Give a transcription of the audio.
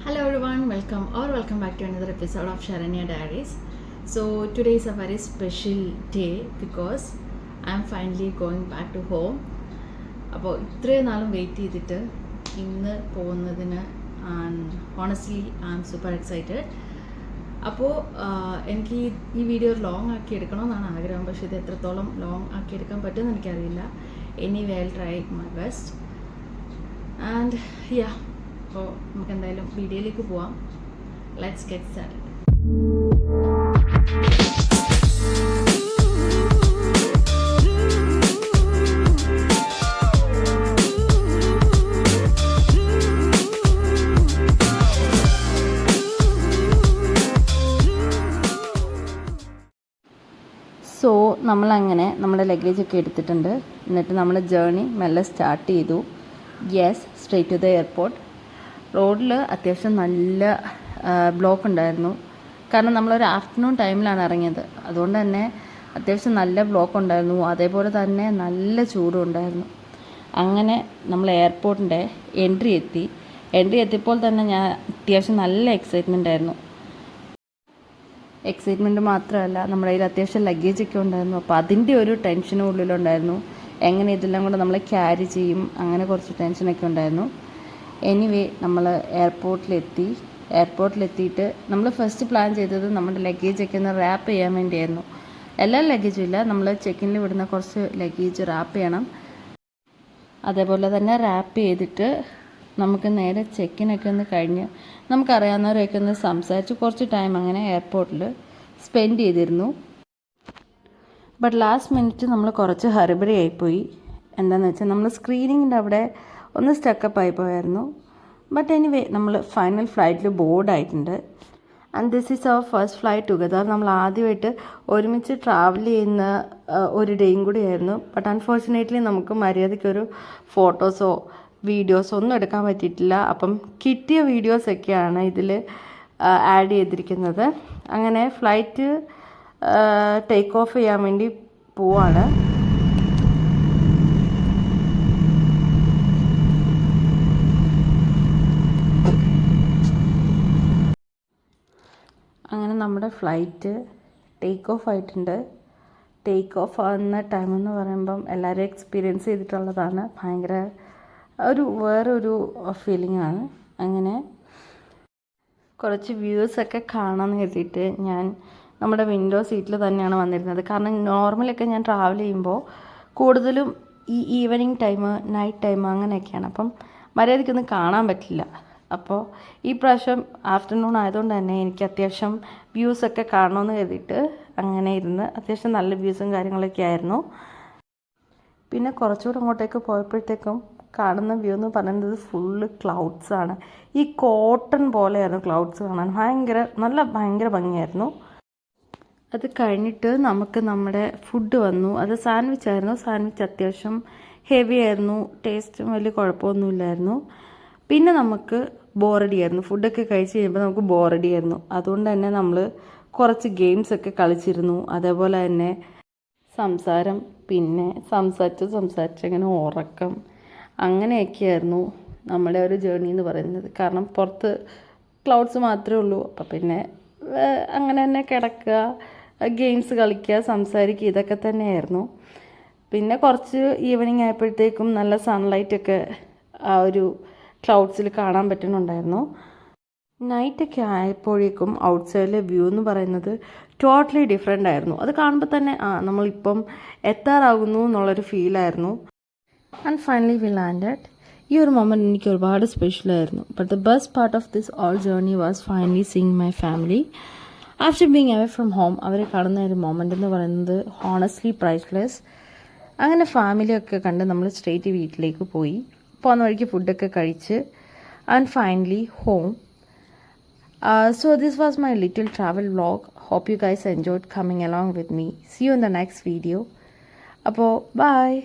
Hello everyone, welcome back to another episode of Sharanya Diaries. So today is a very special day because I am finally going back to home. അപ്പോൾ ഇത്രയും നാളും wait ചെയ്തിട്ട് ഇന്ന് പോകുന്നതിന് honestly I am super excited. അപ്പോൾ എനിക്ക് ഈ video long ആക്കി എടുക്കണമെന്നാണ് ആഗ്രഹം, പക്ഷേ ഇത് എത്രത്തോളം ലോങ് ആക്കി എടുക്കാൻ പറ്റുമെന്ന് എനിക്കറിയില്ല. Anyway I will try my best and yeah. അപ്പോൾ നമുക്ക് എന്തായാലും വീഡിയോയിലേക്ക് പോവാം. Let's get started. സോ നമ്മളങ്ങനെ നമ്മുടെ ലഗേജൊക്കെ എടുത്തിട്ടുണ്ട്. എന്നിട്ട് നമ്മൾ ജേർണി മെല്ലെ സ്റ്റാർട്ട് ചെയ്തു. Yes, straight to the airport. റോഡിൽ അത്യാവശ്യം നല്ല ബ്ലോക്ക് ഉണ്ടായിരുന്നു. കാരണം നമ്മളൊരു ആഫ്റ്റർനൂൺ ടൈമിലാണ് ഇറങ്ങിയത്. അതുകൊണ്ട് തന്നെ അത്യാവശ്യം നല്ല ബ്ലോക്ക് ഉണ്ടായിരുന്നു. അതേപോലെ തന്നെ നല്ല ചൂടും ഉണ്ടായിരുന്നു. അങ്ങനെ നമ്മൾ എയർപോർട്ടിൻ്റെ എൻട്രി എത്തിയപ്പോൾ തന്നെ ഞാൻ അത്യാവശ്യം നല്ല എക്സൈറ്റ്മെൻ്റ് ആയിരുന്നു. എക്സൈറ്റ്മെൻറ്റ് മാത്രമല്ല, നമ്മുടെ കയ്യിൽ അത്യാവശ്യം ലഗേജൊക്കെ ഉണ്ടായിരുന്നു. അപ്പോൾ അതിൻ്റെ ഒരു ടെൻഷനും ഉള്ളിലുണ്ടായിരുന്നു. എങ്ങനെ ഇതെല്ലാം കൂടെ നമ്മളെ ക്യാരി ചെയ്യും, അങ്ങനെ കുറച്ച് ടെൻഷനൊക്കെ ഉണ്ടായിരുന്നു. എനിവേ നമ്മൾ എയർപോർട്ടിലെത്തിയിട്ട് നമ്മൾ ഫസ്റ്റ് പ്ലാൻ ചെയ്തത് നമ്മുടെ ലഗേജൊക്കെ ഒന്ന് റാപ്പ് ചെയ്യാൻ വേണ്ടിയായിരുന്നു. എല്ലാ ലഗേജും ഇല്ല, നമ്മൾ ചെക്കിനിൽ വിടുന്ന കുറച്ച് ലഗേജ് റാപ്പ് ചെയ്യണം. അതേപോലെ തന്നെ റാപ്പ് ചെയ്തിട്ട് നമുക്ക് നേരെ ചെക്കിനൊക്കെ ഒന്ന് കഴിഞ്ഞ് നമുക്കറിയാവുന്നവരൊക്കെ ഒന്ന് സംസാരിച്ച് കുറച്ച് ടൈം അങ്ങനെ എയർപോർട്ടിൽ സ്പെൻഡ് ചെയ്തിരുന്നു. ബട്ട് ലാസ്റ്റ് മിനിറ്റ് നമ്മൾ കുറച്ച് ഹറിബറി ആയിപ്പോയി. എന്താണെന്ന് വെച്ചാൽ നമ്മൾ സ്ക്രീനിങ്ങിൻ്റെ അവിടെ ഒന്ന് സ്റ്റക്കപ്പ് ആയിപ്പോയായിരുന്നു. ബട്ട് എനിവേ നമ്മൾ ഫൈനൽ ഫ്ലൈറ്റിൽ ബോർഡായിട്ടുണ്ട്. And this is our first flight together. നമ്മൾ ആദ്യമായിട്ട് ഒരുമിച്ച് ട്രാവൽ ചെയ്യുന്ന ഒരു ഡേയും കൂടിയായിരുന്നു. ബട്ട് അൺഫോർച്ചുനേറ്റ്ലി നമുക്ക് മര്യാദയ്ക്കൊരു ഫോട്ടോസോ വീഡിയോസോ ഒന്നും എടുക്കാൻ പറ്റിയിട്ടില്ല. അപ്പം കിട്ടിയ വീഡിയോസൊക്കെയാണ് ഇതിൽ ആഡ് ചെയ്തിരിക്കുന്നത്. അങ്ങനെ ഫ്ലൈറ്റ് ടേക്ക് ഓഫ് ചെയ്യാൻ വേണ്ടി പോവാണ്. അങ്ങനെ നമ്മുടെ ഫ്ലൈറ്റ് ടേക്ക് ഓഫ് ആയിട്ടുണ്ട്. ടേക്ക് ഓഫ് ആകുന്ന ടൈമെന്ന് പറയുമ്പം എല്ലാവരും എക്സ്പീരിയൻസ് ചെയ്തിട്ടുള്ളതാണ്. ഭയങ്കര വേറൊരു ഫീലിംഗാണ്. അങ്ങനെ കുറച്ച് വ്യൂസൊക്കെ കാണാമെന്ന് കരുതിയിട്ട് ഞാൻ നമ്മുടെ വിൻഡോ സീറ്റിൽ തന്നെയാണ് വന്നിരുന്നത്. കാരണം നോർമലൊക്കെ ഞാൻ ട്രാവൽ ചെയ്യുമ്പോൾ കൂടുതലും ഈ ഈവനിങ് ടൈം, നൈറ്റ് ടൈം അങ്ങനെയൊക്കെയാണ്. അപ്പം മര്യാദയ്ക്കൊന്നും കാണാൻ പറ്റില്ല. അപ്പോൾ ഈ പ്രാവശ്യം ആഫ്റ്റർനൂൺ ആയതുകൊണ്ട് തന്നെ എനിക്ക് അത്യാവശ്യം വ്യൂസൊക്കെ കാണണമെന്ന് കരുതിയിട്ട് അങ്ങനെ ഇരുന്ന് അത്യാവശ്യം നല്ല വ്യൂസും കാര്യങ്ങളൊക്കെ ആയിരുന്നു. പിന്നെ കുറച്ചുകൂടെ അങ്ങോട്ടേക്ക് പോയപ്പോഴത്തേക്കും കാണുന്ന വ്യൂ എന്ന് പറയുന്നത് ഫുള്ള് ക്ലൗഡ്സാണ്. ഈ കോട്ടൺ പോലെയായിരുന്നു ക്ലൗഡ്സ് കാണാൻ. ഭയങ്കര ഭംഗിയായിരുന്നു. അത് കഴിഞ്ഞിട്ട് നമുക്ക് നമ്മുടെ ഫുഡ് വന്നു. അത് സാൻഡ്വിച്ച് ആയിരുന്നു. സാൻഡ്വിച്ച് അത്യാവശ്യം ഹെവി ആയിരുന്നു. ടേസ്റ്റും വലിയ കുഴപ്പമൊന്നുമില്ലായിരുന്നു. പിന്നെ നമുക്ക് ബോറടിയായിരുന്നു. ഫുഡൊക്കെ കഴിച്ച് കഴിയുമ്പോൾ നമുക്ക് ബോറടിയായിരുന്നു. അതുകൊണ്ട് തന്നെ നമ്മൾ കുറച്ച് ഗെയിംസൊക്കെ കളിച്ചിരുന്നു. അതേപോലെ തന്നെ സംസാരം, പിന്നെ സംസാരിച്ച് അങ്ങനെ ഉറക്കം, അങ്ങനെയൊക്കെയായിരുന്നു നമ്മുടെ ഒരു ജേർണി എന്ന് പറയുന്നത്. കാരണം പുറത്ത് ക്ലൗഡ്സ് മാത്രമേ ഉള്ളൂ. അപ്പം പിന്നെ അങ്ങനെ തന്നെ കിടക്കുക, ഗെയിംസ് കളിക്കുക, സംസാരിക്കുക, ഇതൊക്കെ തന്നെയായിരുന്നു. പിന്നെ കുറച്ച് ഈവനിങ് ആയപ്പോഴത്തേക്കും നല്ല സൺലൈറ്റൊക്കെ ആ ഒരു ക്ലൗഡ്സിൽ കാണാൻ പറ്റുന്നുണ്ടായിരുന്നു. നൈറ്റൊക്കെ ആയപ്പോഴേക്കും ഔട്ട്സൈഡിലെ വ്യൂ എന്ന് പറയുന്നത് ടോട്ടലി ഡിഫറെൻ്റ് ആയിരുന്നു. അത് കാണുമ്പോൾ തന്നെ നമ്മളിപ്പം എത്താറാകുന്നു എന്നുള്ളൊരു ഫീലായിരുന്നു. And finally we landed. ഈ ഒരു മൊമെൻറ്റ് എനിക്ക് ഒരുപാട് സ്പെഷ്യലായിരുന്നു. But the best part of this all journey was finally seeing my family after being away from home. അവരെ കാണുന്ന ഒരു മൊമെൻ്റ് എന്ന് പറയുന്നത് ഹോണസ്റ്റ്ലി പ്രൈസ്ലെസ്. അങ്ങനെ ഫാമിലിയൊക്കെ കണ്ട് നമ്മൾ സ്ട്രേറ്റ് വീട്ടിലേക്ക് പോയി. പോകുന്ന വഴിക്ക് ഫുഡൊക്കെ കഴിച്ച് and finally home. So this was my little travel vlog. Hope you guys enjoyed coming along with me. See you in the next video. അപ്പോൾ bye.